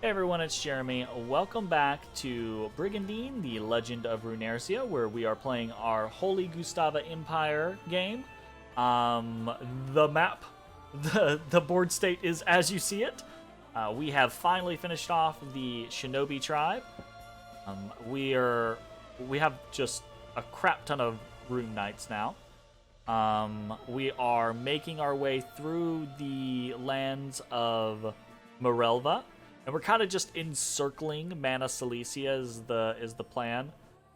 Hey everyone, it's Jeremy. Welcome back to Brigandine, the Legend of Runersia, where we are playing our Holy Gustava Empire game. The map, the board state is as you see it. We have finally finished off the Shinobi tribe. We have just a crap ton of rune knights now. We are making our way through the lands of Morelva. And we're kind of just encircling Mana Silesia is the plan.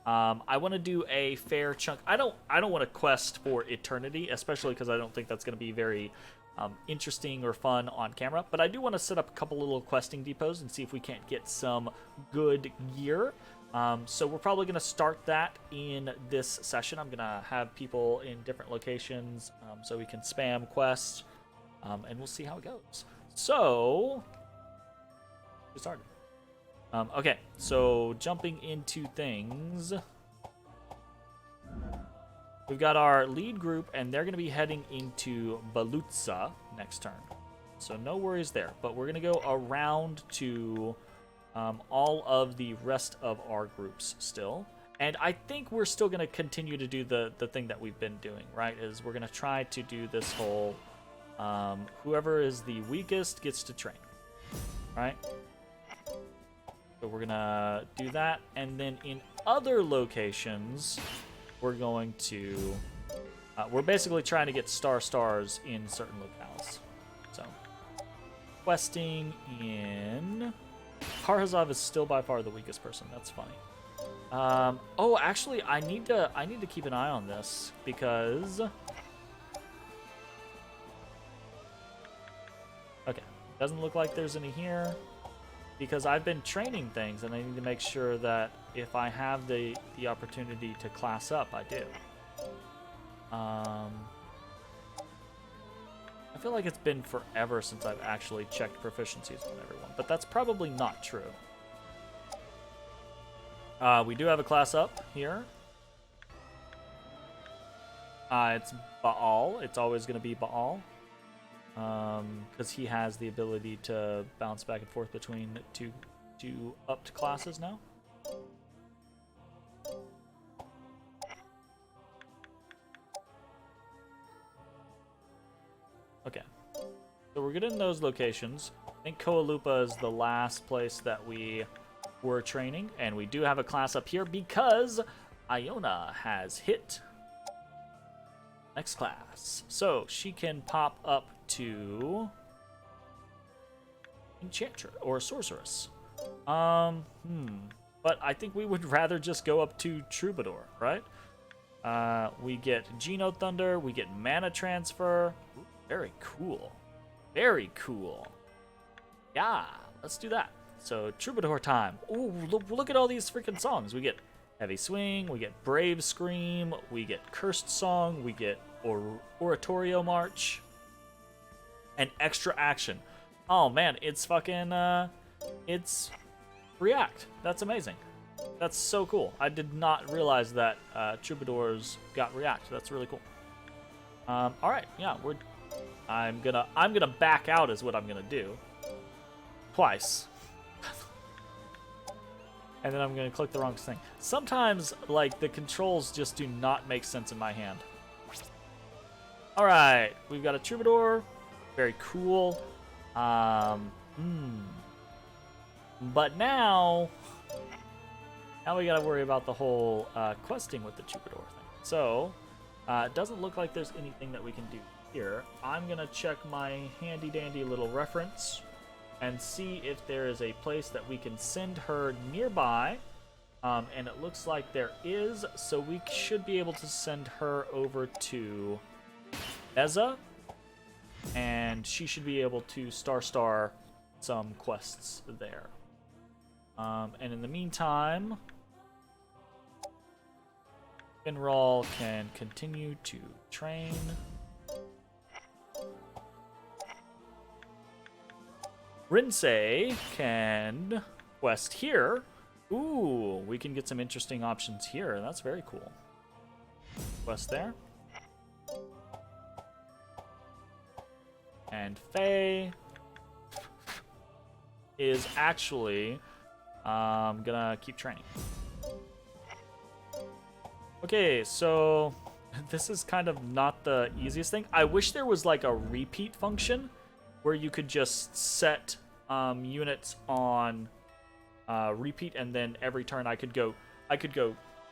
I want to do a fair chunk. I don't want to quest for eternity, especially because I don't think that's going to be very interesting or fun on camera. But I do want to set up a couple little questing depots and see if we can't get some good gear. So we're probably going to start that in this session. I'm going to have people in different locations so we can spam quests, and we'll see how it goes. So we started. Okay, so jumping into things, we've got our lead group, and they're going to be heading into Balutza next turn. So no worries there, but we're going to go around to all of the rest of our groups still. And I think we're still going to continue to do the thing that we've been doing, right? Is we're going to try to do this whole whoever is the weakest gets to train, right? So we're gonna do that, and then in other locations, we're going to we're basically trying to get stars in certain locales. So questing in Karhazov is still by far the weakest person. That's funny. Oh, actually, I need to keep an eye on this because okay, doesn't look like there's any here. Because I've been training things, and I need to make sure that if I have the opportunity to class up, I do. I feel like it's been forever since I've actually checked proficiencies on everyone, but that's probably not true. We do have a class up here. It's Baal. It's always going to be Baal. Because he has the ability to bounce back and forth between two upped classes now. Okay, so we're good in those locations. I think Koalupa is the last place that we were training, and we do have a class up here because Iona has hit next class, so she can pop up to Enchantress or Sorceress. But I think we would rather just go up to Troubadour, right? We get Geno Thunder, we get Mana Transfer. Ooh, very cool. Very cool. Yeah, let's do that. So Troubadour time. Ooh, look at all these freaking songs. We get Heavy Swing, we get Brave Scream, we get Cursed Song, we get Oratorio March, and Extra Action. Oh man, it's fucking, it's React. That's amazing. That's so cool. I did not realize that Troubadours got React. That's really cool. All right, yeah, I'm gonna back out is what I'm gonna do. Twice. And then I'm gonna click the wrong thing. Sometimes, like, the controls just do not make sense in my hand. All right, we've got a Troubadour. Very cool. But now we gotta worry about the whole questing with the Troubadour thing. So, it doesn't look like there's anything that we can do here. I'm gonna check my handy dandy little reference and see if there is a place that we can send her nearby. And it looks like there is, so we should be able to send her over to Eza, and she should be able to star some quests there. And in the meantime, Finral can continue to train. Rinsei can quest here. Ooh, we can get some interesting options here. That's very cool. Quest there. And Faye. is actually gonna keep training. Okay, so this is kind of not the easiest thing. I wish there was like a repeat function where you could just set units on repeat, and then every turn I could go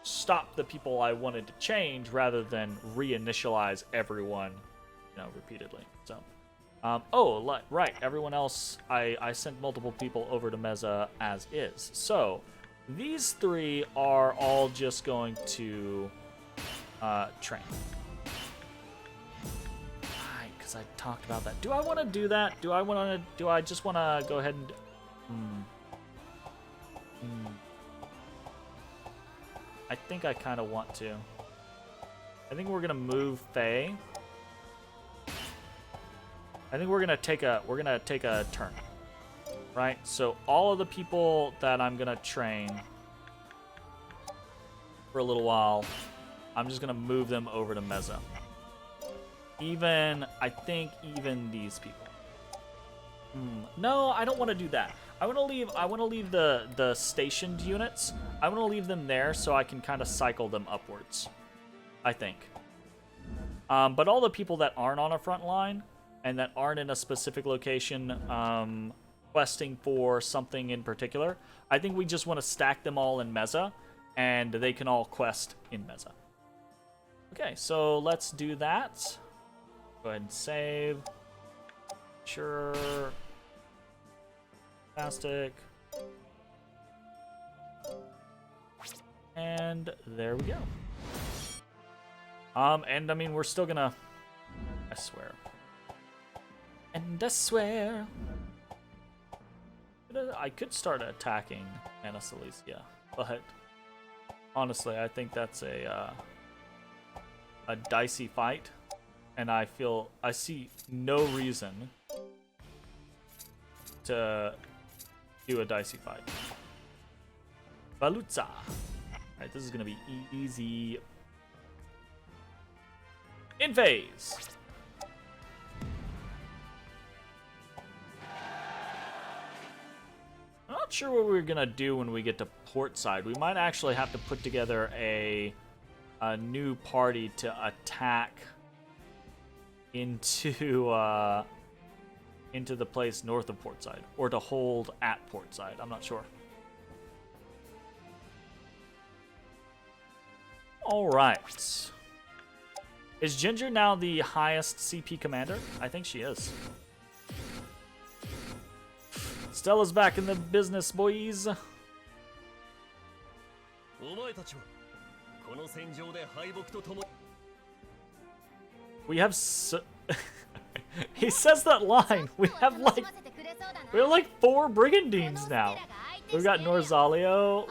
stop the people I wanted to change rather than reinitialize everyone, repeatedly. So, right, everyone else, I sent multiple people over to Meza as is. So, these three are all just going to train. Right, because I talked about that. Do I want to do that? Do I just want to go ahead and... I think I kind of want to. I think we're gonna move Faye. I think we're gonna take a turn, right? So all of the people that I'm gonna train for a little while, I'm just gonna move them over to Meza. I think even these people. No, I don't want to do that. I want to leave the stationed units. I want to leave them there so I can kind of cycle them upwards, I think. But all the people that aren't on a front line and that aren't in a specific location questing for something in particular, I think we just want to stack them all in Meza, and they can all quest in Meza. Okay, so let's do that. Go ahead and save. Sure. Fantastic. And there we go. And I mean, we're still gonna... I swear. And I swear. I could start attacking Anna Silesia, but honestly, I think that's a dicey fight, and I see no reason to do a dicey fight. Balutza. Alright, this is gonna be easy. In phase. I'm not sure what we're gonna do when we get to port side. We might actually have to put together a new party to attack into the place north of portside, or to hold at portside. I'm not sure. All right. Is Ginger now the highest CP commander? I think she is. Stella's back in the business, boys. We have he says that line. We have like 4 Brigandines now. We've got Norzalio.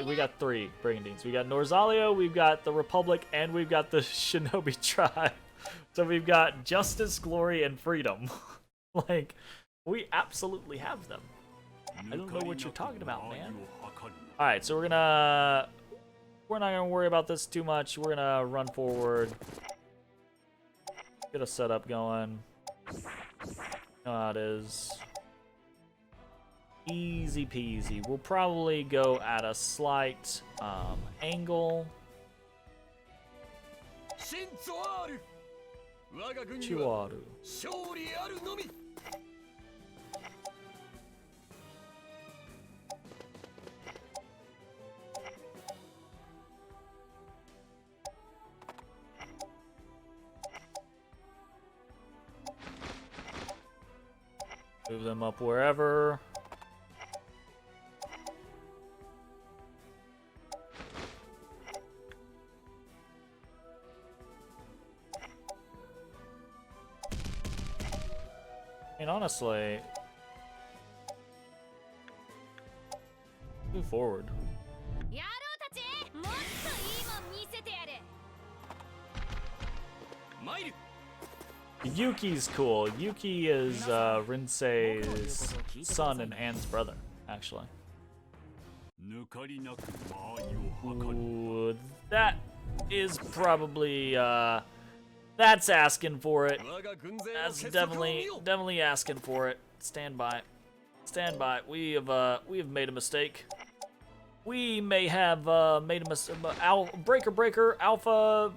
We got 3 Brigandines. We got Norzalio. We've got the Republic, and we've got the Shinobi tribe. So we've got justice, glory, and freedom. Like, we absolutely have them. I don't know what you're talking about, man. All right, so we're not gonna worry about this too much. We're gonna run forward. Get a setup going. You know how it is. Easy peasy. We'll probably go at a slight angle. Chiwaru. Move them up wherever. And honestly, move forward. Yuki's cool. Yuki is Rinsei's son and Anne's brother, actually. Ooh, that is probably that's asking for it. That's definitely asking for it. Stand by. Stand by. We have made a mistake. We may have made a mistake. Breaker Alpha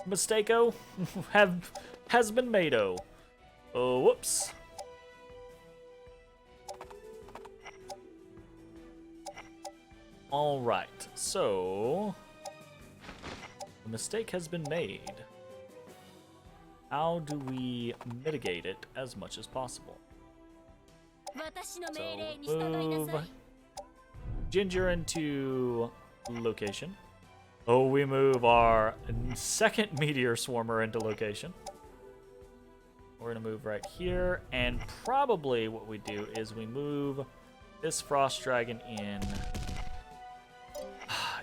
Mistako has been made-o. Oh, whoops. All right. So a mistake has been made. How do we mitigate it as much as possible? So move Ginger into location. Oh, we move our second Meteor Swarmer into location. We're gonna move right here, and probably what we do is we move this Frost Dragon in.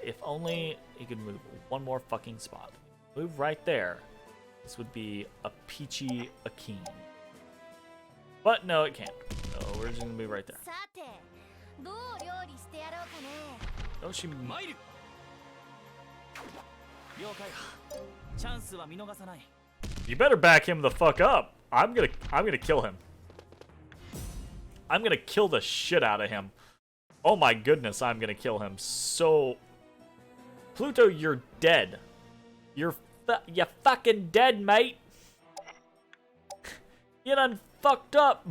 If only he could move one more fucking spot. Move right there. This would be a peachy Akeem. But no, it can't. So we're just gonna be right there. Don't she? You better back him the fuck up. I'm gonna kill him. I'm gonna kill the shit out of him. Oh my goodness, I'm gonna kill him. So, Pluto, you're dead. You're fucking dead, mate. You done fucked up.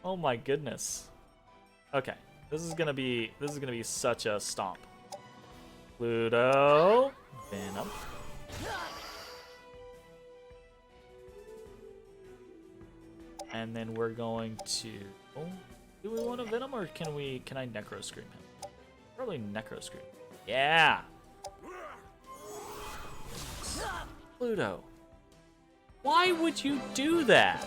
Oh my goodness. Okay, this is gonna be such a stomp. Pluto, Venom. And then we're going to. Do we want to Venom or can I Necro Scream him? Probably Necro Scream. Yeah. Pluto. Why would you do that?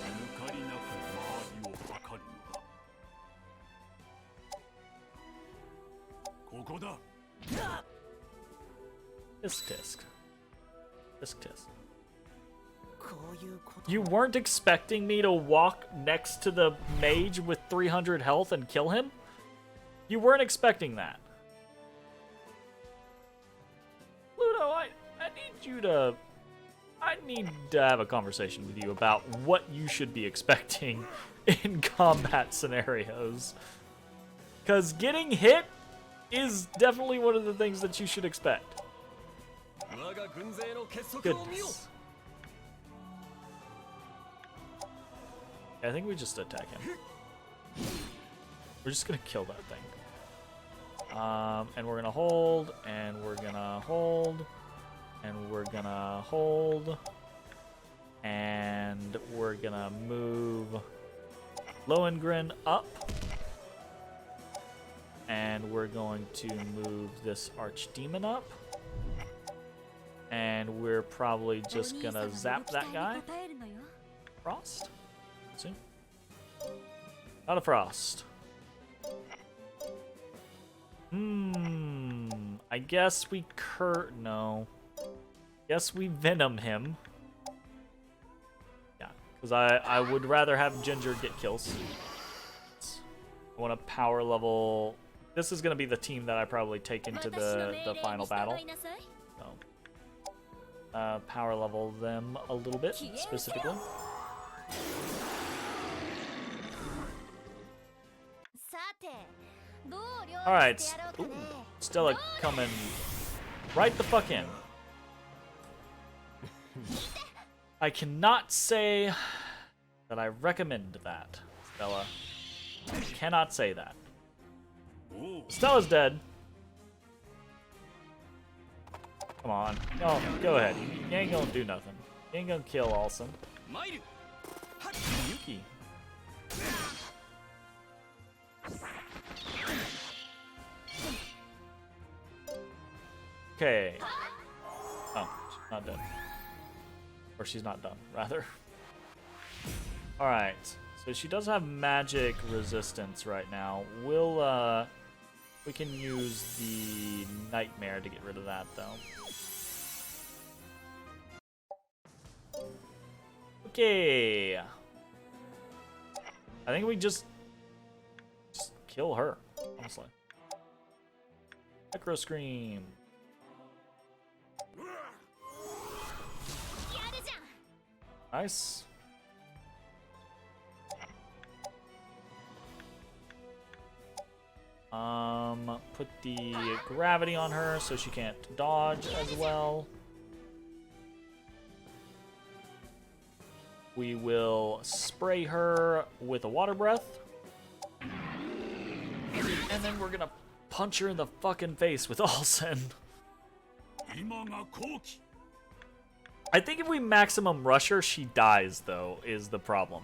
Tisk tisk. Tisk tisk. You weren't expecting me to walk next to the mage with 300 health and kill him? You weren't expecting that. Pluto, I need to have a conversation with you about what you should be expecting in combat scenarios. Because getting hit is definitely one of the things that you should expect. Goodness. I think we just attack him. We're just gonna kill that thing. And we're gonna hold, and we're gonna hold, and we're gonna hold, and we're gonna move Lohengrin up, and we're going to move this Archdemon up, and we're probably just gonna zap that guy. Frost? See? Not a Frost. I guess we no. Guess we Venom him. Yeah, because I would rather have Ginger get kills. I want to power level. This is going to be the team that I probably take into the final battle. So, power level them a little bit, specifically. Alright. Stella coming right the fuck in. I cannot say that I recommend that, Stella. I cannot say that. Stella's dead. Come on. No, go ahead. You ain't gonna do nothing. You ain't gonna kill Olsen. Yuki. Okay. Oh, she's not dead. Or she's not done, rather. Alright. So she does have magic resistance right now. We can use the Nightmare to get rid of that, though. Okay. I think we just kill her, honestly. Necro Scream. Nice. put the gravity on her so she can't dodge as well. We will spray her with a water breath. And then we're gonna punch her in the fucking face with Olsen. I think if we maximum rush her, she dies, though, is the problem.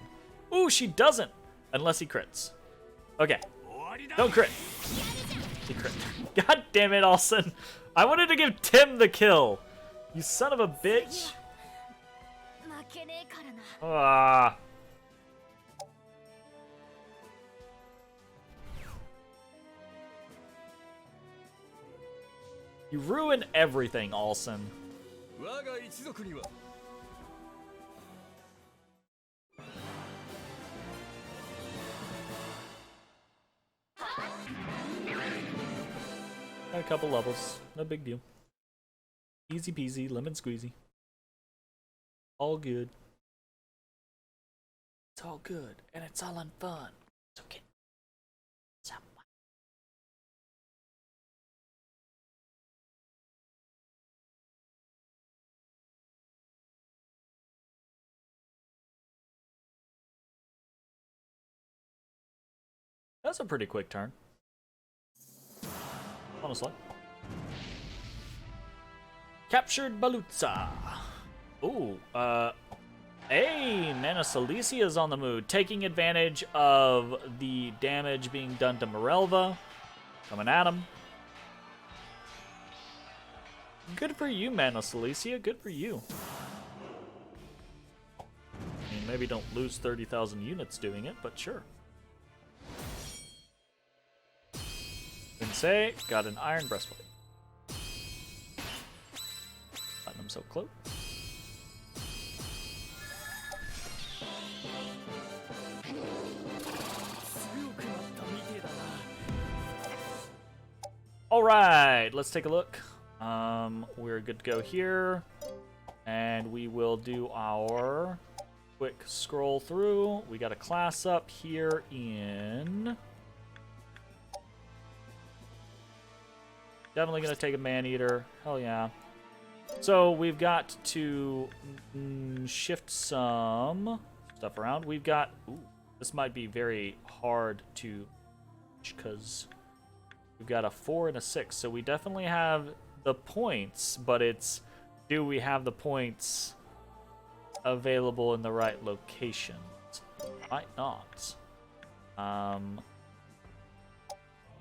Ooh, she doesn't! Unless he crits. Okay. Don't crit. He crit. God damn it, Olsen. I wanted to give Tim the kill. You son of a bitch. Ah. You ruin everything, Olsen. Got a couple levels, no big deal. Easy peasy, lemon squeezy. All good. It's all good, and it's all in fun. It's okay. That's a pretty quick turn. Honestly. Captured Balutza. Ooh, hey, Mana Silesia's on the mood, taking advantage of the damage being done to Morelva. Coming at him. Good for you, Mana Silesia. Good for you. I mean, maybe don't lose 30,000 units doing it, but sure. Say, got an iron breastplate. Platinum silk cloak. All right, let's take a look. We're good to go here, and we will do our quick scroll through. We got a class up here in. Definitely going to take a man-eater. Hell yeah. So we've got to shift some stuff around. We've got... Ooh, this might be very hard to... because we've got a 4 and a 6. So we definitely have the points, but it's... do we have the points available in the right locations? Might not.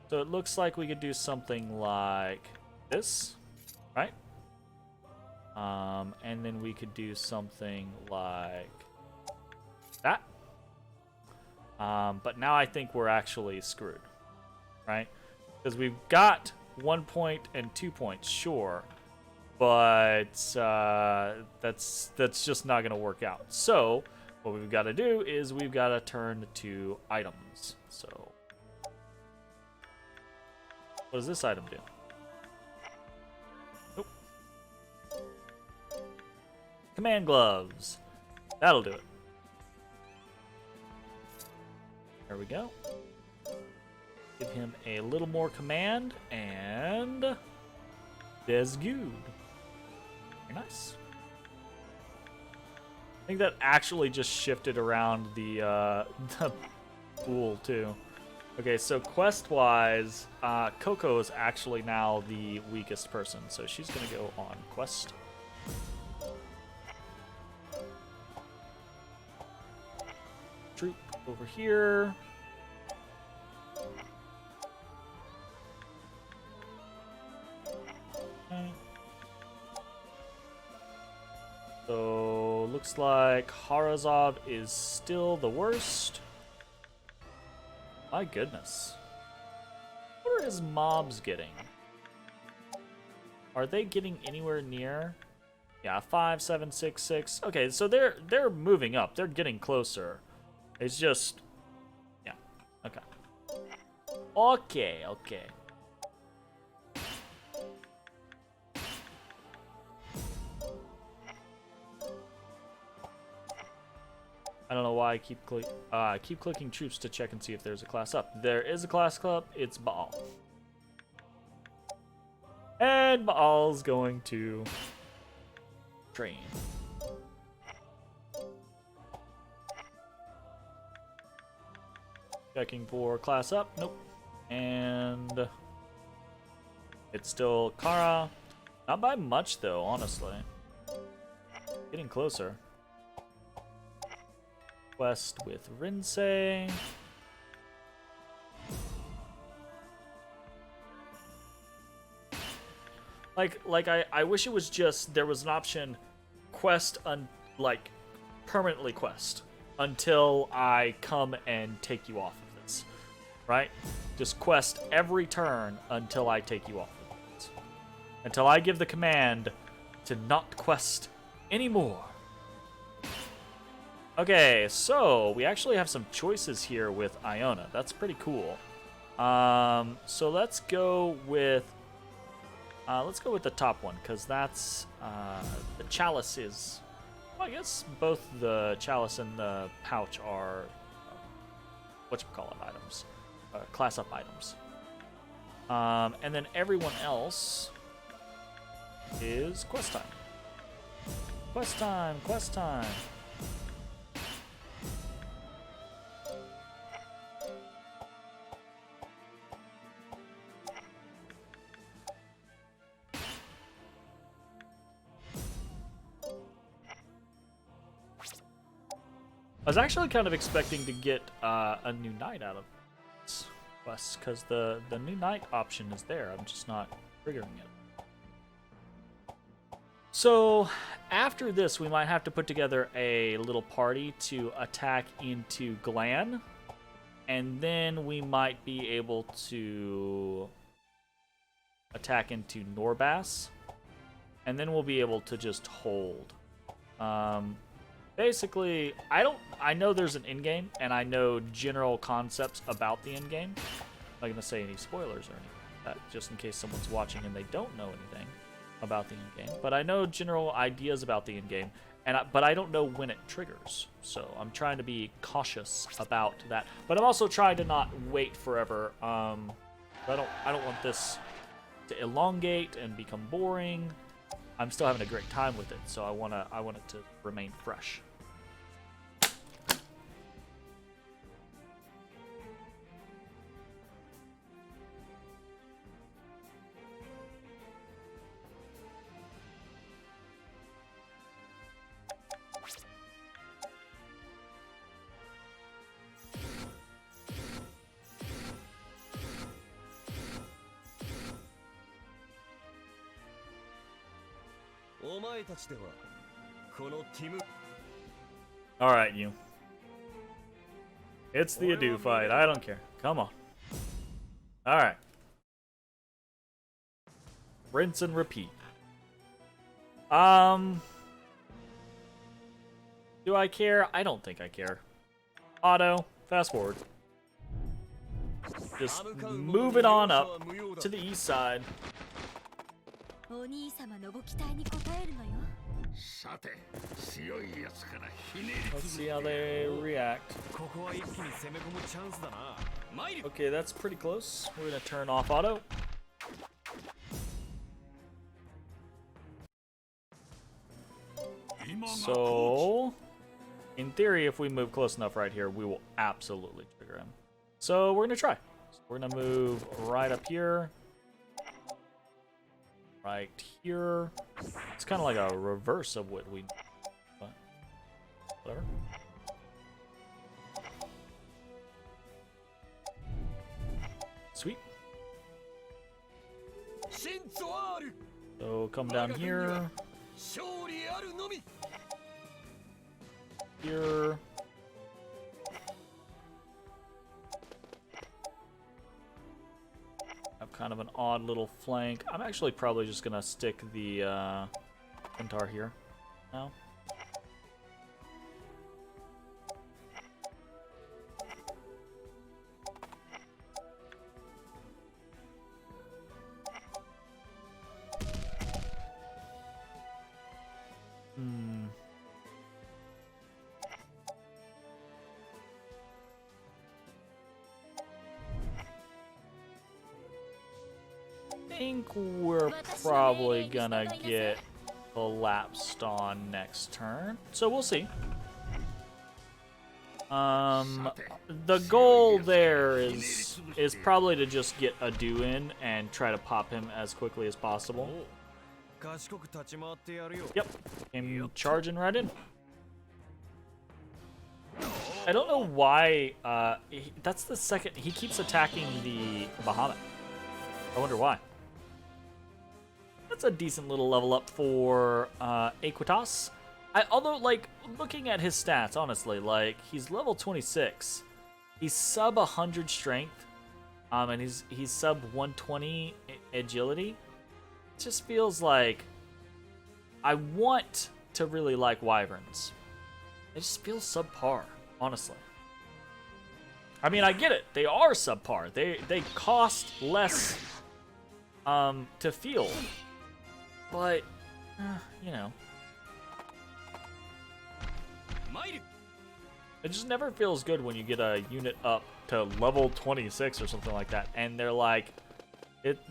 So it looks like we could do something like this, right? And then we could do something like that. But now I think we're actually screwed, right? Because we've got 1 point and 2 points, sure, but that's just not going to work out. So what we've got to do is we've got to turn to items. So what does this item do? Nope. Command gloves. That'll do it. There we go. Give him a little more command, and that's good. Very nice. I think that actually just shifted around the pool too. Okay, so quest-wise, Coco is actually now the weakest person, so she's gonna go on quest. Troop over here. Okay. So, looks like Harazov is still the worst. My goodness. What are his mobs getting? Are they getting anywhere near? Yeah, 5, 7, 6, 6. Okay, so they're moving up. They're getting closer. It's just... yeah. Okay. Okay. I don't know why I keep clicking troops to check and see if there's a class up. There is a class up. It's Baal. And Baal's going to train. Checking for class up. Nope. And it's still Kara. Not by much, though, honestly. Getting closer. Quest with Rinsei. I wish it was just there was an option quest permanently quest until I come and take you off of this. Right? Just quest every turn until I take you off of it. Until I give the command to not quest anymore. Okay, so we actually have some choices here with Iona. That's pretty cool. So let's go with the top one, because that's the chalice is. Well, I guess both the chalice and the pouch are whatchamacallit items, class up items. And then everyone else is quest time. Quest time, quest time. I was actually kind of expecting to get a new knight out of this quest, because the new knight option is there. I'm just not triggering it. So after this, we might have to put together a little party to attack into Glan, and then we might be able to attack into Norbass, and then we'll be able to just hold. Basically, I know there's an endgame, and I know general concepts about the endgame. I'm not going to say any spoilers or anything, just in case someone's watching and they don't know anything about the endgame. But I know general ideas about the endgame, but I don't know when it triggers. So I'm trying to be cautious about that. But I'm also trying to not wait forever. I don't want this to elongate and become boring. I'm still having a great time with it, so I want it to remain fresh. Alright, you. It's the Adu fight. I don't care. Come on. Alright. Rinse and repeat. Do I care? I don't think I care. Auto. Fast forward. Just move it on up to the east side. Let's see how they react. Okay, that's pretty close. We're gonna turn off auto. So, in theory, if we move close enough right here, we will absolutely trigger him. So we're gonna try. So we're gonna move right up here. Right here. It's kind of like a reverse of what we... But whatever. Sweet. So come down here. Here. Have kind of an odd little flank. I'm actually probably just gonna stick the Centaur here now. think we're probably gonna get collapsed on next turn, so we'll see. The goal there is probably to just get a do in and try to pop him as quickly as possible. Yep, came charging right in. I don't know why, that's the second, he keeps attacking the Bahamut. I wonder why. That's a decent little level up for Aequitas. Although, like, looking at his stats, honestly, like, he's level 26. He's sub 100 strength, and he's sub 120 agility. It just feels like I want to really like Wyverns. It just feels subpar, honestly. I mean, I get it. They are subpar. They cost less to field. But, you know. It just never feels good when you get a unit up to level 26 or something like that, and they're like,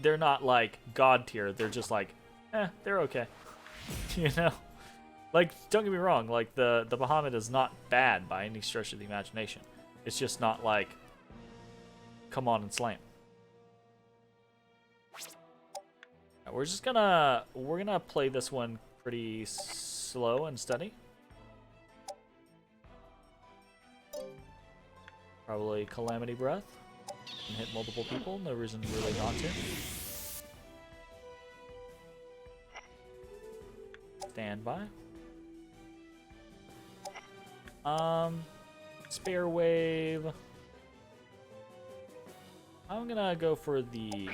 they're not like god tier. They're just like, they're okay. You know, like, don't get me wrong. Like, the Bahamut is not bad by any stretch of the imagination. It's just not like, come on and slay him. We're gonna play this one pretty slow and steady. Probably Calamity Breath. Can hit multiple people, no reason really not to. Stand by. Spare Wave. I'm gonna go for the...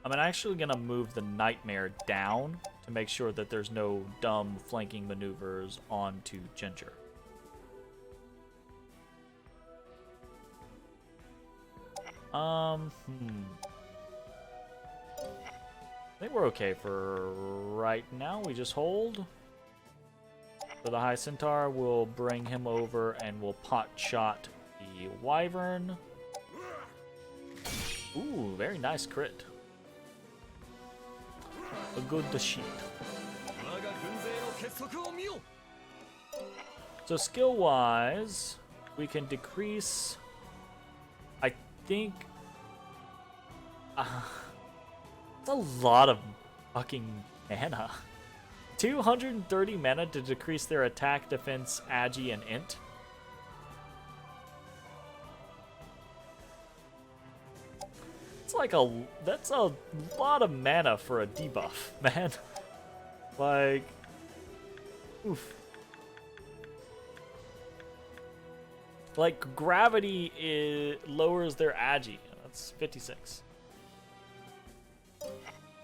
I'm actually gonna move the Nightmare down to make sure that there's no dumb flanking maneuvers onto Ginger. I think we're okay for right now. We just hold. For the High Centaur, we'll bring him over and we'll pot shot the Wyvern. Ooh, very nice crit. A good sheet. So skill-wise, we can decrease, I think, it's a lot of fucking mana. 230 mana to decrease their attack, defense, agi, and int. That's a lot of mana for a debuff, man. Like, oof. Like, gravity lowers their agi. That's 56.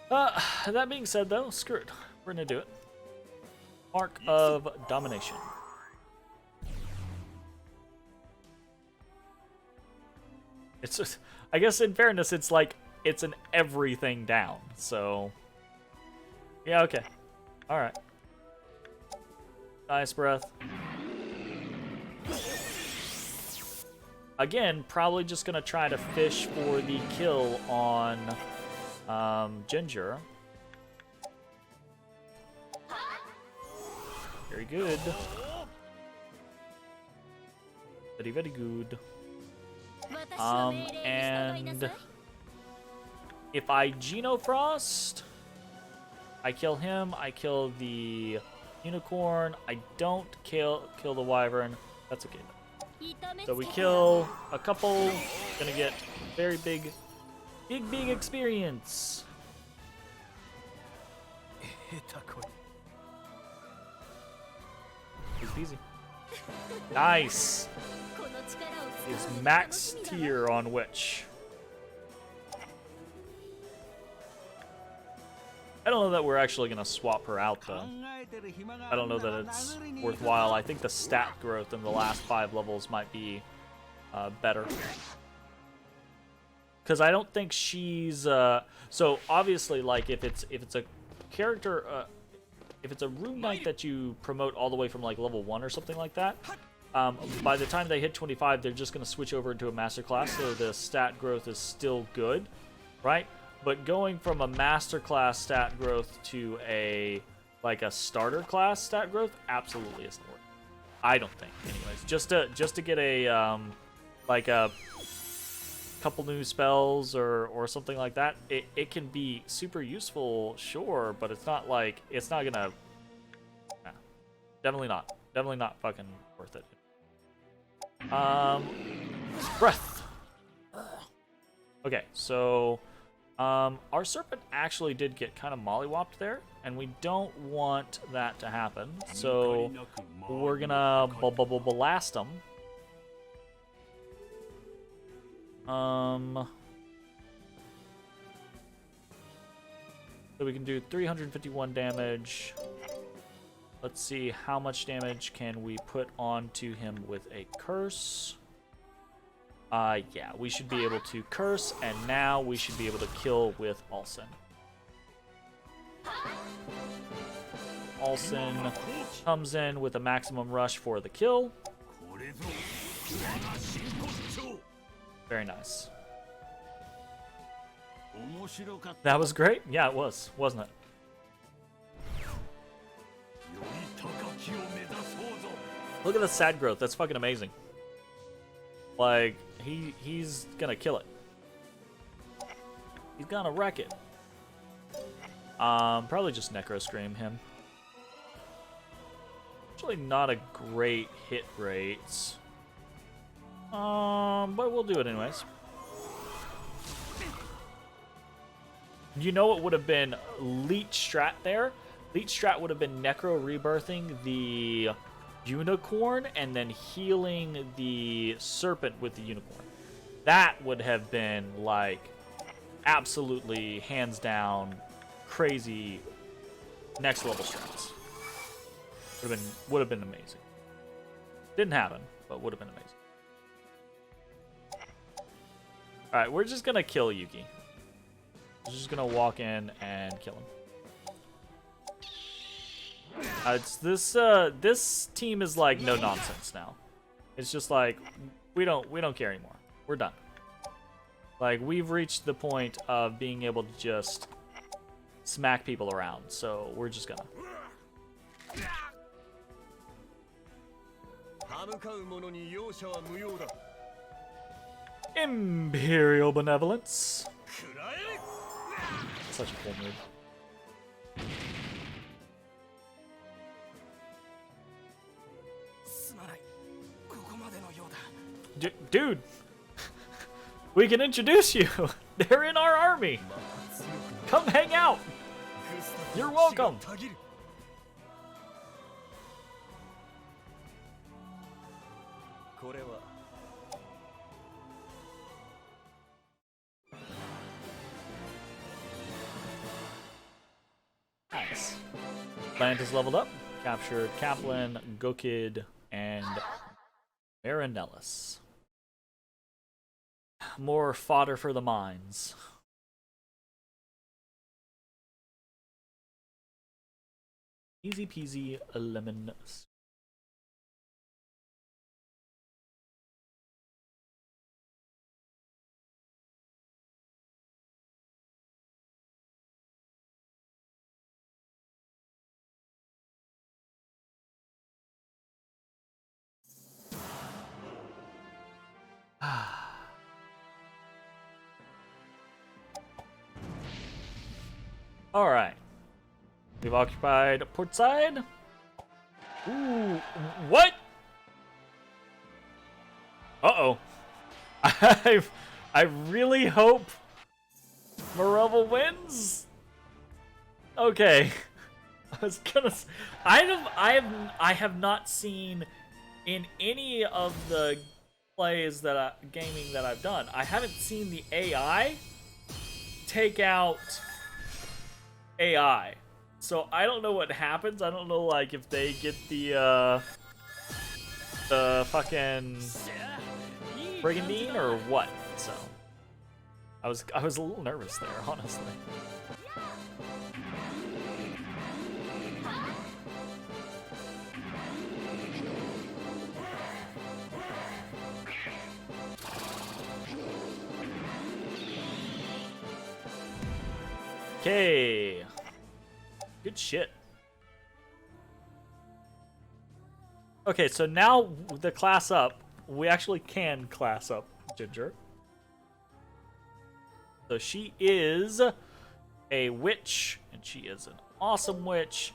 That being said, though, screw it. We're gonna do it. Mark of Domination. It's just, I guess in fairness, it's like, it's an everything down, so... Yeah, okay. Alright. Nice breath. Again, probably just gonna try to fish for the kill on Ginger. Very good. Very, very good. And if I Genofrost, I kill him, I kill the Unicorn, I don't kill the Wyvern, that's okay. So we kill a couple, gonna get very big experience. Easy peasy. Nice! Is max tier on Witch. I don't know that we're actually going to swap her out, though. I don't know that it's worthwhile. I think the stat growth in the last 5 levels might be better. Because I don't think she's... so, obviously, like, if it's a character... if it's a Rune Knight that you promote all the way from, like, level 1 or something like that, by the time they hit 25, they're just going to switch over into a master class, so the stat growth is still good, right? But going from a master class stat growth to a starter class stat growth absolutely isn't worth it. I don't think, anyways. Just to get a like a couple new spells or something like that, it can be super useful, sure, but it's not gonna. Nah, definitely not fucking worth it. Breath. Okay, so our serpent actually did get kind of mollywopped there, and we don't want that to happen. So we're gonna blast him. So we can do 351 damage. Let's see how much damage can we put onto him with a curse. Yeah, we should be able to curse, and now we should be able to kill with Olsen. Olsen comes in with a maximum rush for the kill. Very nice. That was great? Yeah, it was, wasn't it? Look at the sad growth. That's fucking amazing. Like, he's gonna kill it. He's gonna wreck it. Probably just Necro Scream him. Actually not a great hit rate. But we'll do it anyways. You know what would have been Leech Strat there? Leech Strat would have been Necro rebirthing the unicorn and then healing the serpent with the unicorn. That would have been like absolutely hands down crazy next level strats. Would have been amazing. Didn't happen, but would have been amazing. All right, we're just gonna kill Yuki. We're just gonna walk in and kill him. This team is like no nonsense now. It's just like we don't care anymore. We're done. Like, we've reached the point of being able to just smack people around. So we're just gonna. Imperial Benevolence. Such a cool move. Dude, we can introduce you. They're in our army. Come hang out. You're welcome. Nice. Plant is leveled up. Captured Kaplan, Gokid, and Marinellis. More fodder for the mines. Easy peasy lemon. All right. We've occupied port side. Ooh, what? Uh-oh. I really hope Marvel wins. Okay. I was gonna. I have not seen in any of the plays that gaming that I've done. I haven't seen the AI take out AI. So I don't know what happens. I don't know, like, if they get the fucking Brigandine or what. So I was a little nervous there, honestly. Okay. Good shit. Okay, so now the class up, we actually can class up Ginger. So she is a witch, and she is an awesome witch.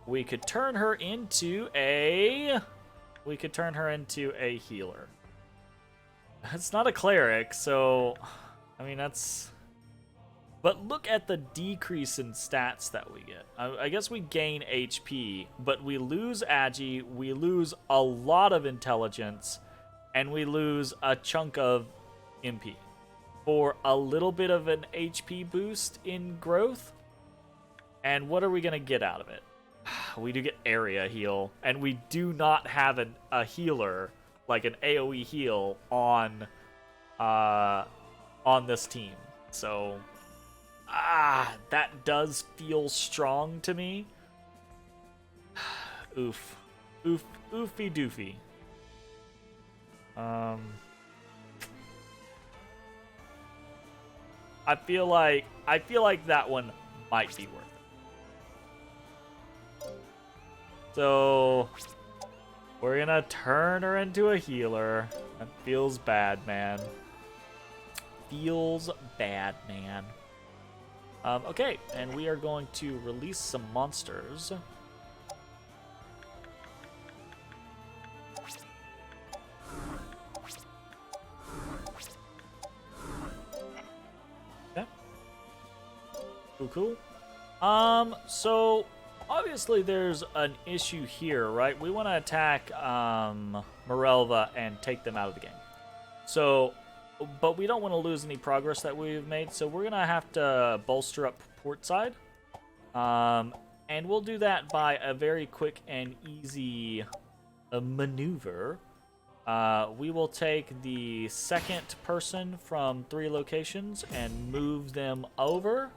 We could turn her into a... We could turn her into a healer. It's not a cleric, so... I mean, that's... But look at the decrease in stats that we get. I guess we gain HP, but we lose Agi, we lose a lot of intelligence, and we lose a chunk of MP. For a little bit of an HP boost in growth. And what are we going to get out of it? We do get area heal, and we do not have a healer, like an AoE heal, on this team. So... that does feel strong to me. Oof. Oofy doofy. I feel like that one might be worth it. So we're gonna turn her into a healer. That feels bad, man. Feels bad, man. Okay, and we are going to release some monsters. Okay. Cool. So obviously there's an issue here, right? We want to attack Morelva and take them out of the game. So, but we don't want to lose any progress that we've made, so we're gonna have to bolster up port side. And we'll do that by a very quick and easy maneuver. We will take the second person from 3 locations and move them over.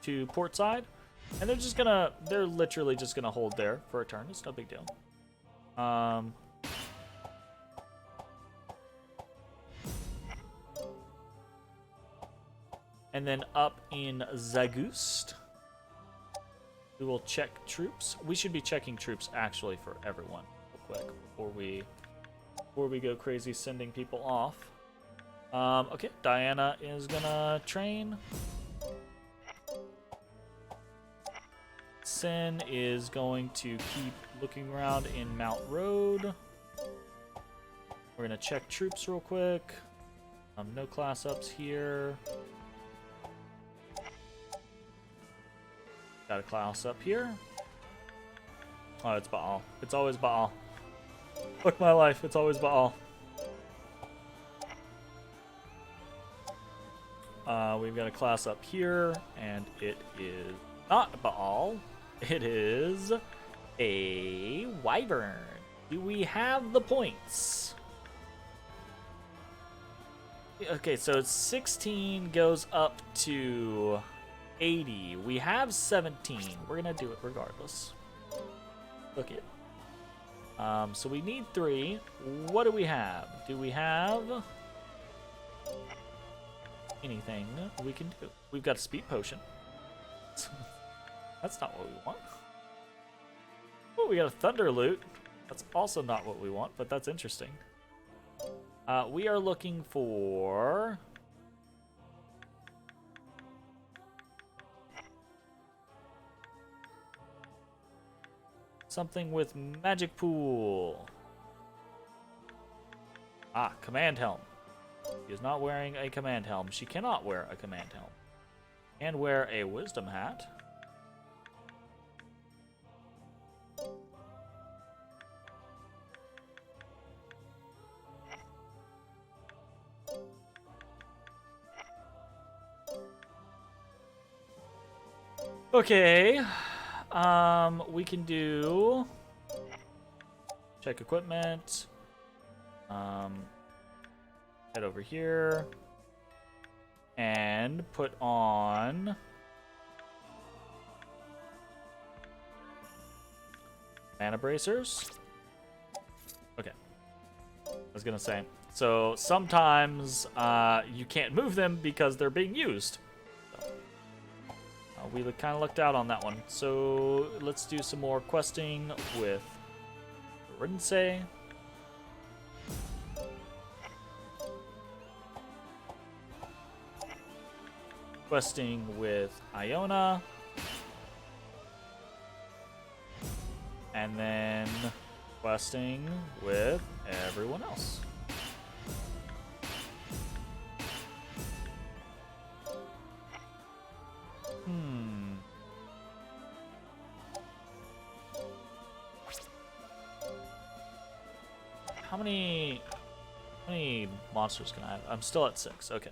To port side. And they're literally just gonna hold there for a turn. It's no big deal. And then up in Zagust, we will check troops. We should be checking troops actually for everyone real quick before we go crazy sending people off. Okay, Diana is gonna train. Sin is going to keep looking around in Mount Road. We're gonna check troops real quick. No class ups here. Got a class up here. Oh, it's Baal. It's always Baal. Fuck my life, it's always Baal. We've got a class up here, and it is not Baal. It is a Wyvern. Do we have the points? Okay, so 16 goes up to 80. We have 17. We're gonna do it regardless. Look it. So we need 3. What do we have? Do we have anything we can do? We've got a speed potion. That's not what we want. Oh, we got a thunder loot. That's also not what we want, but that's interesting. We are looking for something with magic pool. Command helm. She is not wearing a command helm. She cannot wear a command helm. And wear a wisdom hat. Okay, we can do check equipment, head over here, and put on mana bracers. Okay, I was gonna say, So sometimes you can't move them because they're being used. So, we kind of lucked out on that one. So let's do some more questing with Runersia. Questing with Iona. And then questing with everyone else. How many monsters can I have? I'm still at 6. Okay.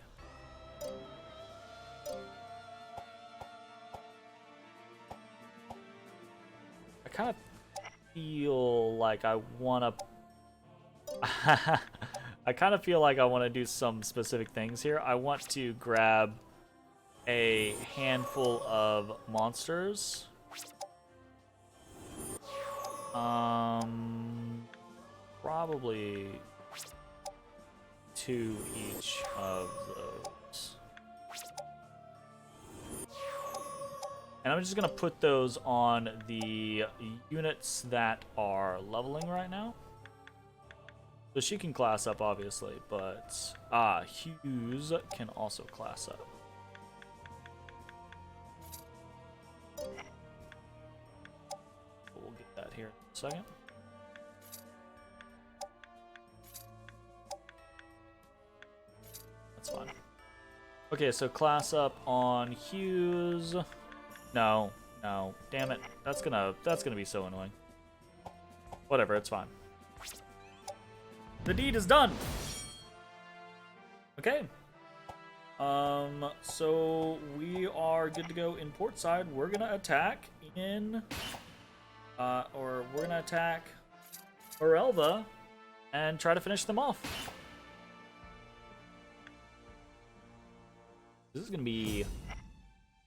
I kind of feel like I want to I kind of feel like I want to do some specific things here. I want to grab a handful of monsters. Probably 2 each of those. And I'm just gonna put those on the units that are leveling right now. So she can class up, obviously, but Hughes can also class up. We'll get that here in a second. That's fine. Okay, so class up on Hughes. No, damn it. That's gonna be so annoying. Whatever, it's fine. The deed is done. Okay. So we are good to go in portside. We're gonna attack in, or we're gonna attack Orelva and try to finish them off. This is gonna be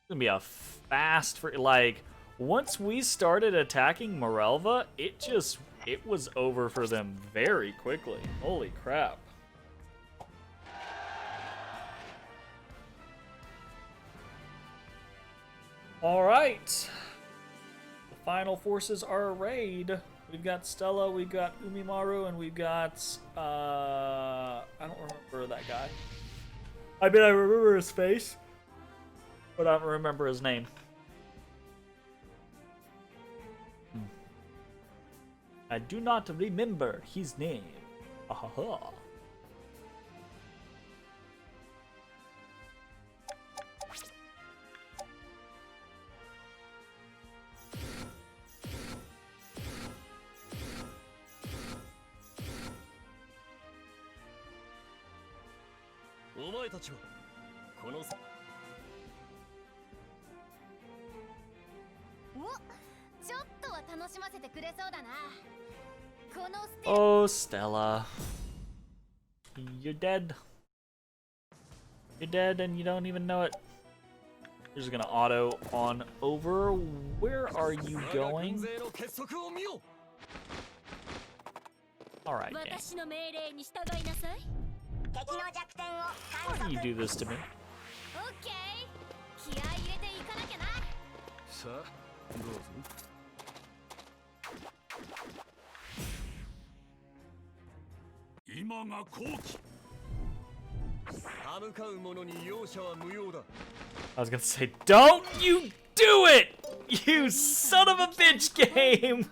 a fast for like. Once we started attacking Morelva, it was over for them very quickly. Holy crap. Alright. The final forces are arrayed. We've got Stella, we've got Umimaru, and we've got I don't remember that guy. I mean, I remember his face, but I don't remember his name. I do not remember his name. Ahaha. Oh, Stella. You're dead. You're dead and you don't even know it. You're just gonna auto on over. Where are you going? Alright, game. Why do you do this to me? I was gonna say, don't you do it! You son of a bitch game!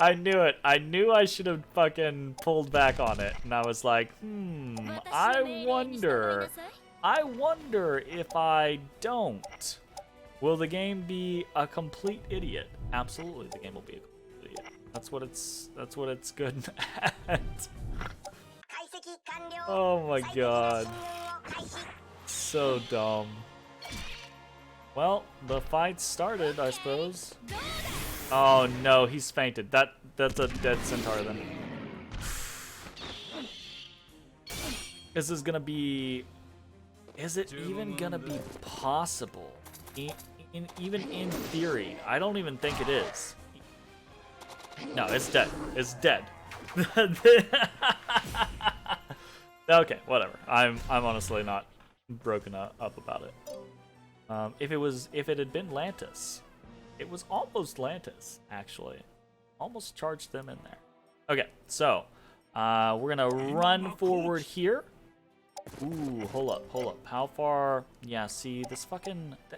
I knew it. I knew I should have fucking pulled back on it. And I was like, I wonder if I don't. Will the game be a complete idiot? Absolutely, the game will be a complete idiot. That's what it's good at. Oh my god. So dumb. Well, the fight started, I suppose. Oh no, he's fainted. That's a dead centaur then. This is gonna be... Is it even gonna be possible? Even in theory, I don't even think it is. No, it's dead. It's dead. Okay, whatever. I'm honestly not broken up about it. If it had been Lantis, it was almost Lantis actually. Almost charged them in there. Okay, so we're gonna run forward here. Ooh, hold up. How far? Yeah, see, the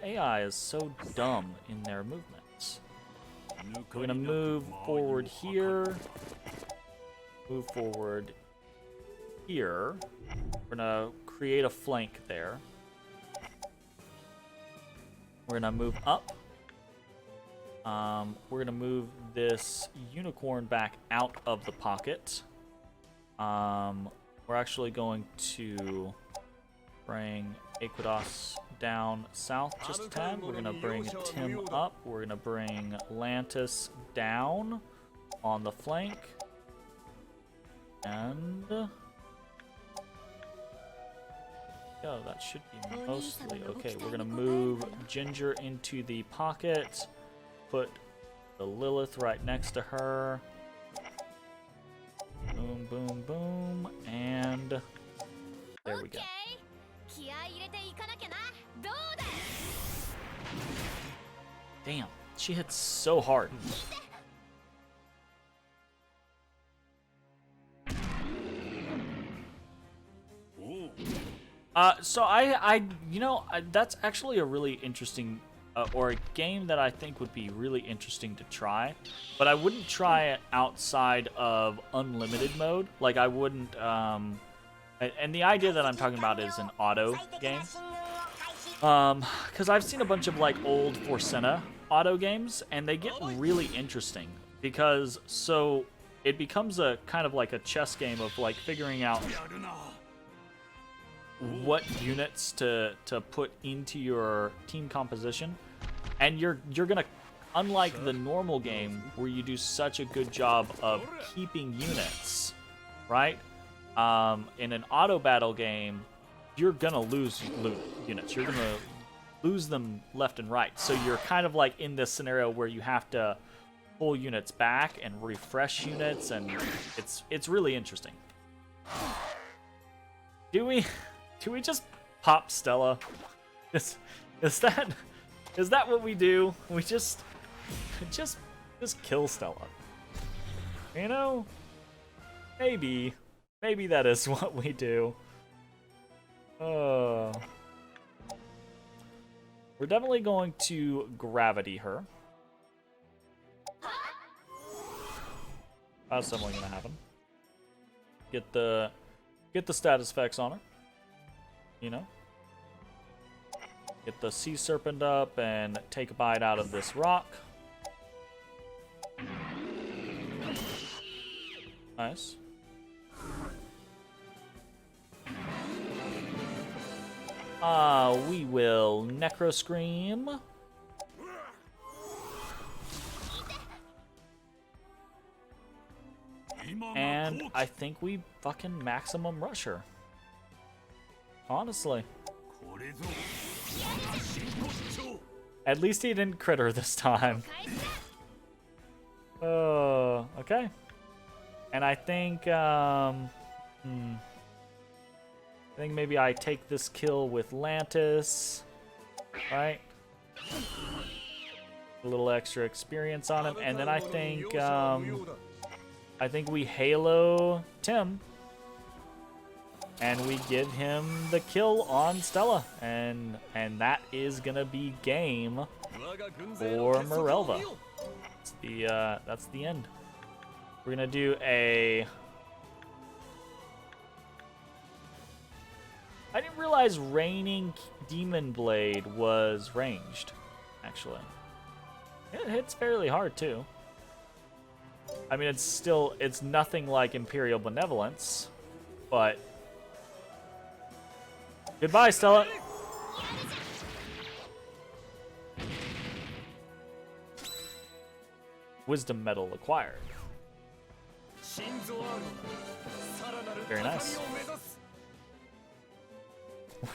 AI is so dumb in their movements. We're gonna move forward here. Move forward here. We're gonna create a flank there. We're gonna move up. We're gonna move this unicorn back out of the pocket. We're actually going to bring Aquados down south just a tad. We're gonna bring Tim up. We're gonna bring Lantis down on the flank. And oh, that should be mostly okay. We're gonna move Ginger into the pocket. Put the Lilith right next to her. Boom, boom, boom, and there we go. Damn, she hits so hard. So that's actually a really interesting, or a game that I think would be really interesting to try, but I wouldn't try it outside of unlimited mode. Like I wouldn't, and the idea that I'm talking about is an auto game. Because I've seen a bunch of like old Forcena auto games, and they get really interesting because so it becomes a kind of like a chess game of like figuring out what units to put into your team composition, and you're gonna, unlike the normal game where you do such a good job of keeping units, right? In an auto battle game, you're gonna lose units. You're gonna lose them left and right. So you're kind of like in this scenario where you have to pull units back and refresh units, and it's really interesting. Do we just pop Stella? Is that what we do? We just kill Stella. You know? Maybe that is what we do. We're definitely going to gravity her. That's definitely gonna happen. Get the status effects on her. You know? Get the sea serpent up and take a bite out of this rock. Nice. We will Necro Scream. And I think we fucking maximum rush her. Honestly. At least he didn't crit her this time. Oh, okay. And I think, I think maybe I take this kill with Lantis, right? A little extra experience on him, and then I think we Halo Tim, and we give him the kill on Stella, and that is gonna be game for Morelva. That's the end. We're gonna do a. I didn't realize Raining Demon Blade was ranged, actually. It hits fairly hard, too. I mean, it's nothing like Imperial Benevolence, but... Goodbye, Stella! Wisdom Medal acquired. Very nice.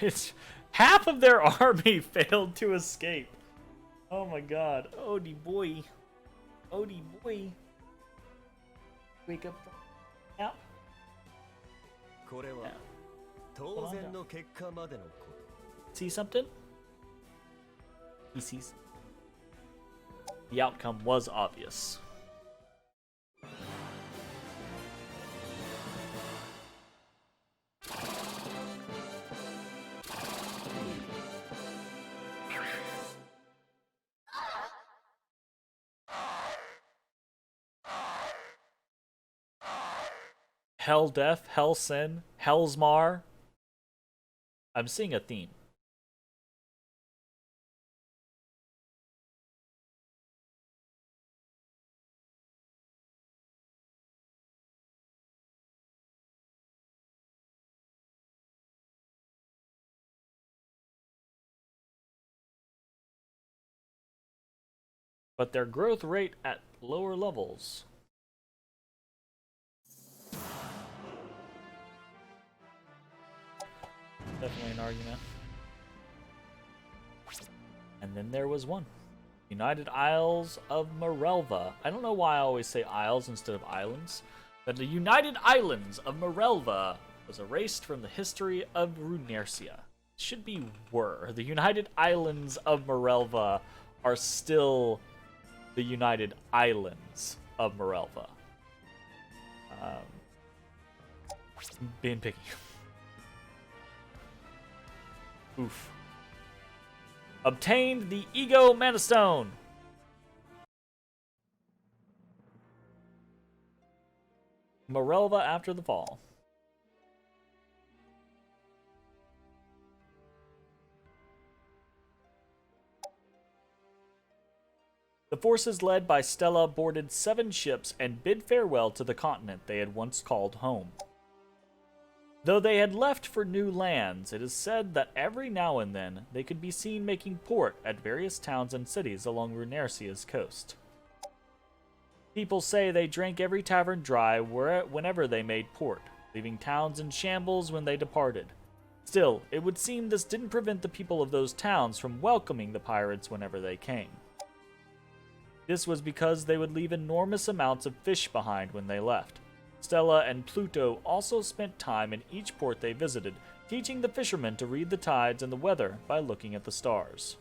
Which half of their army failed to escape. Oh my god. Odie boy. Odie boy. Wake up. Yeah. See something? He sees. The outcome was obvious. Hell Death, Hell Sin, Hell's Mar. I'm seeing a theme. But their growth rate at lower levels. Definitely an argument. And then there was one. United Isles of Morelva. I don't know why I always say isles instead of islands. But the United Islands of Morelva was erased from the history of Runersia. It should be were. The United Islands of Morelva are still the United Islands of Morelva. Being picky. Oof. Obtained the Ego Mana Stone. Morelva after the fall. The forces led by Stella boarded 7 ships and bid farewell to the continent they had once called home. Though they had left for new lands, it is said that every now and then they could be seen making port at various towns and cities along Runersia's coast. People say they drank every tavern dry whenever they made port, leaving towns in shambles when they departed. Still, it would seem this didn't prevent the people of those towns from welcoming the pirates whenever they came. This was because they would leave enormous amounts of fish behind when they left. Stella and Pluto also spent time in each port they visited, teaching the fishermen to read the tides and the weather by looking at the stars.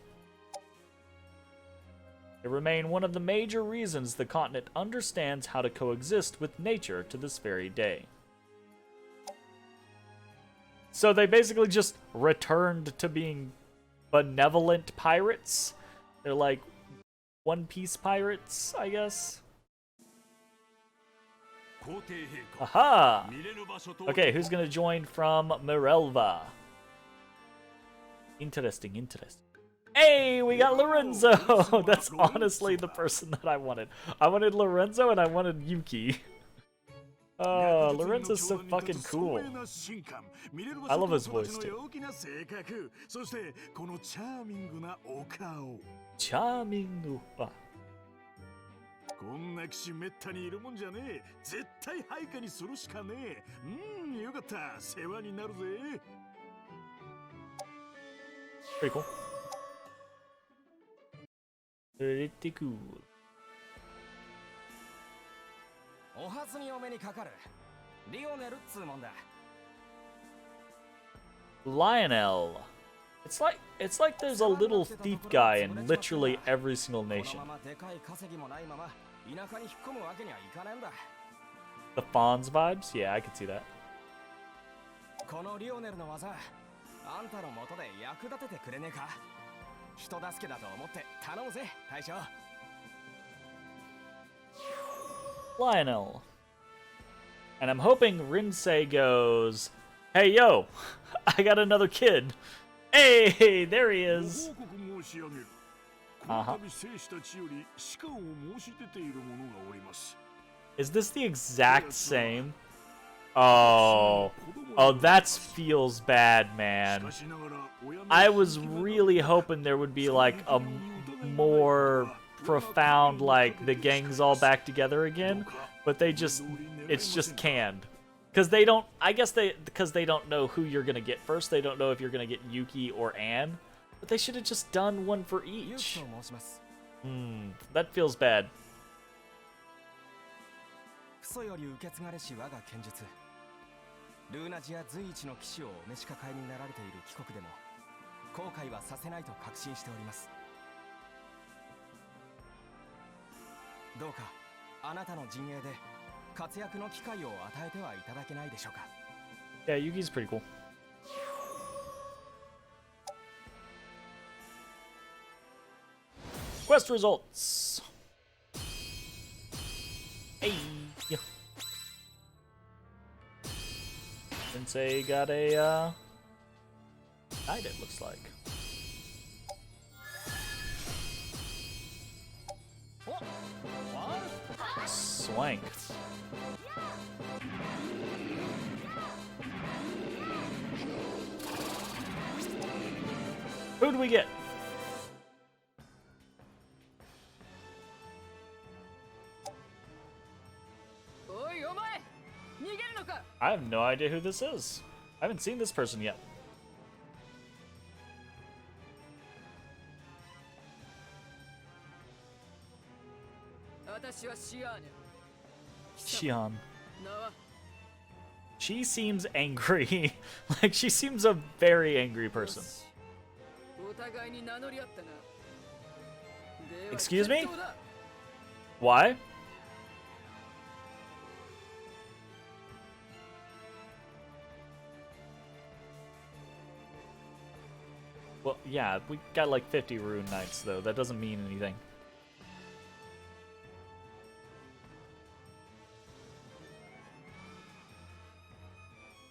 They remain one of the major reasons the continent understands how to coexist with nature to this very day. So they basically just returned to being benevolent pirates? They're like One Piece pirates, I guess? Aha! Okay, who's gonna join from Morelva? Interesting, interesting. Hey, we got Lorenzo! That's honestly the person that I wanted. I wanted Lorenzo and I wanted Yuki. Oh, Lorenzo's so fucking cool. I love his voice too. Charming. こんな騎士めったにいるもんじゃねえ。絶対配下にするしかねえ。よかった。世話になるぜ。Pretty cool. Pretty cool. お初にお目にかかる。リオネルっつうもんだ。Lionel. It's like there's a little thief guy in literally every single nation. The Fawns vibes? Yeah, I can see that. Lionel. And I'm hoping Rinsei goes, hey yo, I got another kid. Hey, there he is. Uh-huh. Is this the exact same? Oh, that feels bad, man. I was really hoping there would be like a more profound, like the gang's all back together again, but it's just canned. Because they don't, because they don't know who you're gonna get first. They don't know if you're gonna get Yuki or Anne. But they should have just done one for each. That feels bad. 父祖より受け継がれし我が剣術ルーナジア随一の騎士をお召し抱えになられている帰国でも後悔はさせないと確信しております。どうかあなたの陣営で活躍の機会を与えてはいただけないでしょうか。 Yeah, Yugi's pretty cool. Quest results. Hey. Sensei got a knight, it looks like. Swank. Who do we get? I have no idea who this is. I haven't seen this person yet. Xian. She seems angry. Like, she seems a very angry person. Excuse me? Why? Well, yeah, we got like 50 rune knights, though. That doesn't mean anything.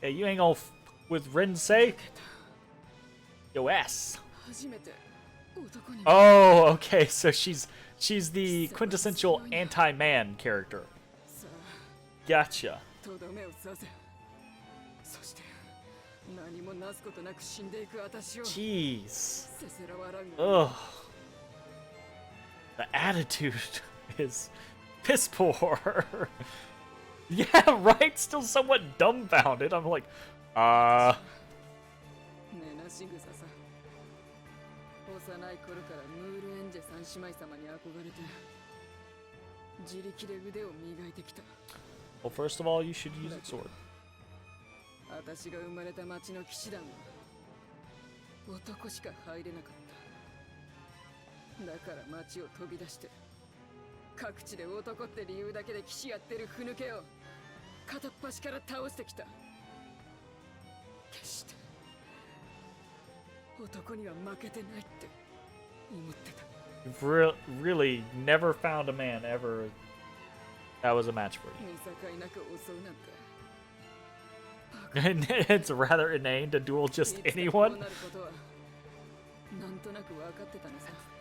Hey, you ain't gonna with Rinsei? Yo ass. Oh, okay, so she's the quintessential anti-man character. Gotcha. Jeez. Ugh. The attitude is piss poor. Yeah, right? Still somewhat dumbfounded. I'm like, 幼い頃からムールエンジェ三姉妹様に憧れて自力で腕を磨いてきた。Well, first of all, you should use a sword. 私が生まれた町の騎士団は男しか入れなかった。だから町を飛び出して各地で男って理由だけで騎士やってるふぬけを片っ端から倒してきた。決して男には負けてないって思ってた。You've really never found a man ever that was a match for you. And it's rather inane to duel just anyone.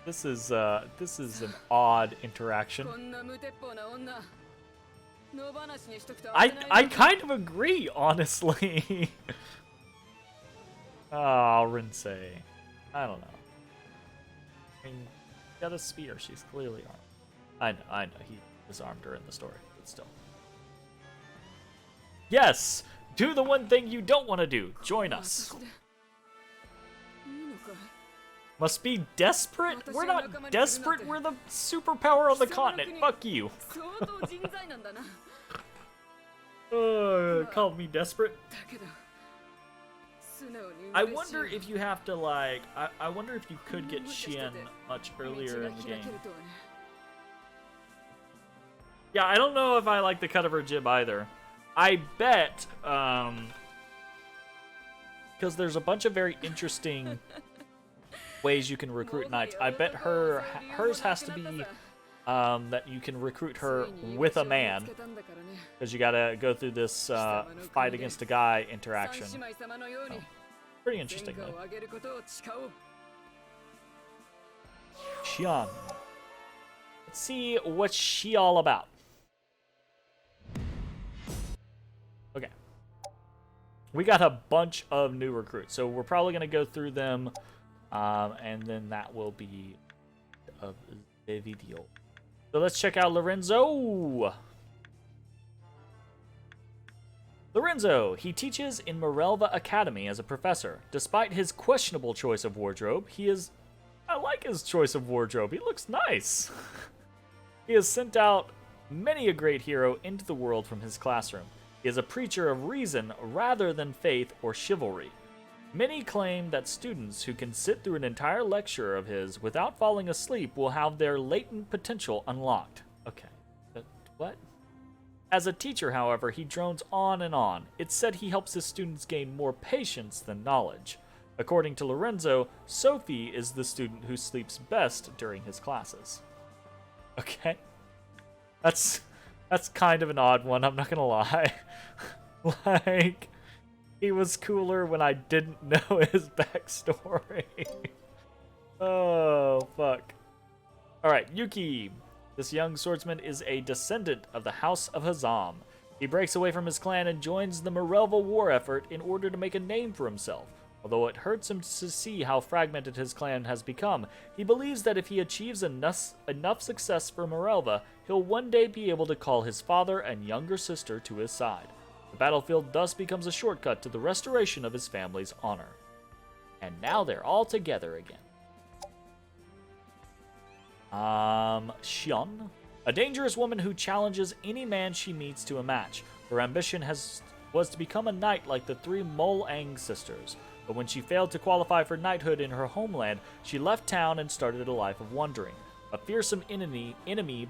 This is an odd interaction. I kind of agree, honestly. Oh, Rinsei. I don't know. I mean, got a spear. She's clearly armed. I know. He disarmed her in the story, but still. Yes! Do the one thing you don't want to do. Join us. Must be desperate? We're not desperate. We're the superpower on the continent. Fuck you. Called me desperate. I wonder if you have to, like, I wonder if you could get Xian much earlier in the game. Yeah, I don't know if I like the cut of her jib either. I bet, because there's a bunch of very interesting ways you can recruit knights. I bet hers has to be that you can recruit her with a man, because you gotta go through this fight against a guy interaction. Oh, pretty interesting, though. Xian. Let's see what's she all about. Okay. We got a bunch of new recruits, so we're probably gonna go through them, and then that will be the video. So let's check out Lorenzo. Lorenzo, he teaches in Morelva Academy as a professor. Despite his questionable choice of wardrobe, I like his choice of wardrobe. He looks nice. He has sent out many a great hero into the world from his classroom. He is a preacher of reason rather than faith or chivalry. Many claim that students who can sit through an entire lecture of his without falling asleep will have their latent potential unlocked. Okay. What? As a teacher, however, he drones on and on. It's said he helps his students gain more patience than knowledge. According to Lorenzo, Sophie is the student who sleeps best during his classes. Okay. That's kind of an odd one, I'm not gonna lie. Like, he was cooler when I didn't know his backstory. Oh, fuck. Alright, Yuki. This young swordsman is a descendant of the House of Hazam. He breaks away from his clan and joins the Morelva war effort in order to make a name for himself. Although it hurts him to see how fragmented his clan has become, he believes that if he achieves enough success for Morelva, he'll one day be able to call his father and younger sister to his side. The battlefield thus becomes a shortcut to the restoration of his family's honor. And now they're all together again. Xion. A dangerous woman who challenges any man she meets to a match. Her ambition was to become a knight like the three Mol-Ang sisters. But when she failed to qualify for knighthood in her homeland, she left town and started a life of wandering. A fearsome enemy,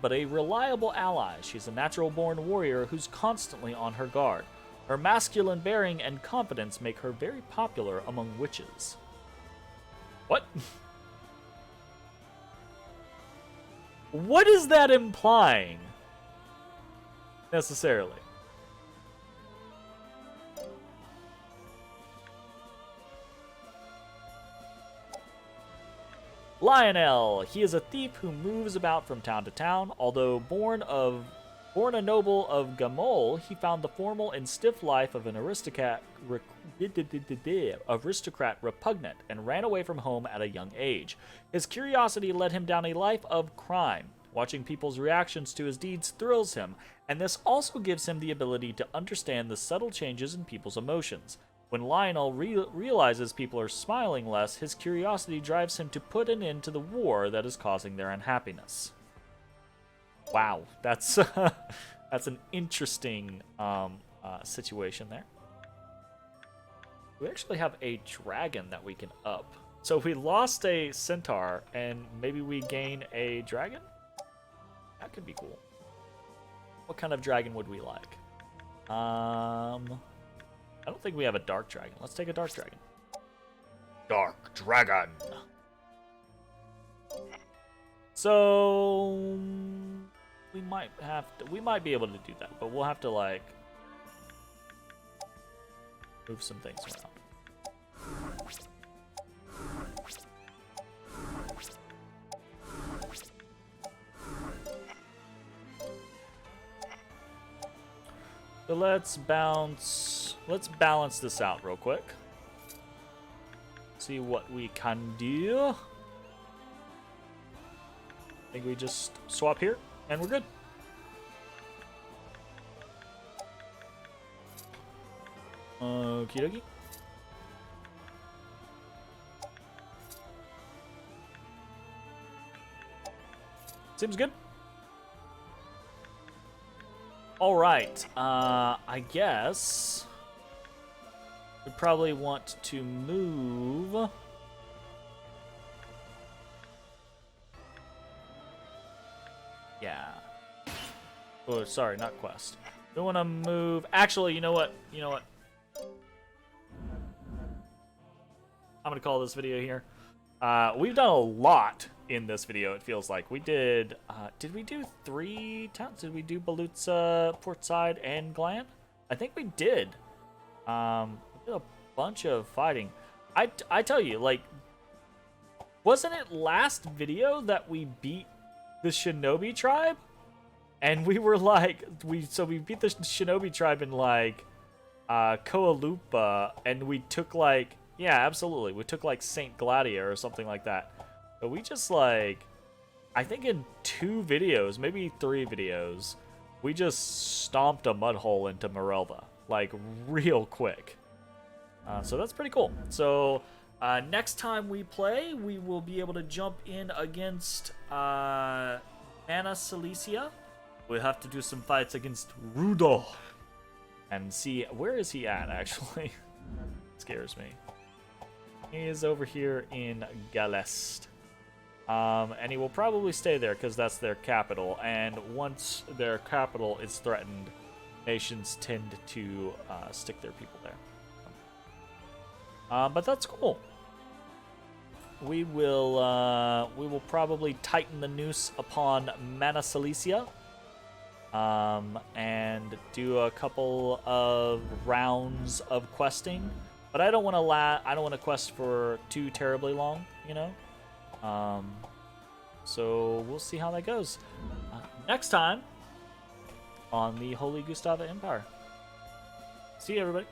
but a reliable ally, she's a natural-born warrior who's constantly on her guard. Her masculine bearing and confidence make her very popular among witches. What? What is that implying? Necessarily. Lionel. He is a thief who moves about from town to town. Although born a noble of Gamol, he found the formal and stiff life of an aristocrat repugnant and ran away from home at a young age. His curiosity led him down a life of crime. Watching people's reactions to his deeds thrills him, and this also gives him the ability to understand the subtle changes in people's emotions. When Lionel realizes people are smiling less, his curiosity drives him to put an end to the war that is causing their unhappiness. Wow, that's that's an interesting situation there. We actually have a dragon that we can up. So we lost a centaur, and maybe we gain a dragon? That could be cool. What kind of dragon would we like? I don't think we have a dark dragon. Let's take a dark dragon. Dark dragon. So we might be able to do that, but we'll have to like move some things around. So let's balance this out real quick. See what we can do. I think we just swap here and we're good. Okie dokie. Seems good. All right. I guess we probably want to move. Yeah. Oh, sorry, not quest. We want to move. Actually, you know what? I'm gonna call this video here. We've done a lot in this video, it feels like. We did we do 3 towns? Did we do Balutza, Portside, and Glan? I think we did. We did a bunch of fighting. I tell you, like, wasn't it last video that we beat the Shinobi tribe? And we were like, we beat the Shinobi tribe in like Koalupa, and we took like, yeah, absolutely, we took like Saint Gladia or something like that. But we just like, I think in 2 videos, maybe 3 videos, we just stomped a mud hole into Morelva, like real quick. So that's pretty cool. So next time we play, we will be able to jump in against Anna Cilicia We have to do some fights against Rudo. And see, where is he at, actually? Scares me. He is over here in Galest. And he will probably stay there because that's their capital. And once their capital is threatened, nations tend to stick their people there. But that's cool. We will probably tighten the noose upon Mana Silesia, and do a couple of rounds of questing. But I don't want to quest for too terribly long, you know. So we'll see how that goes next time on the Holy Gustava Empire. See you, everybody.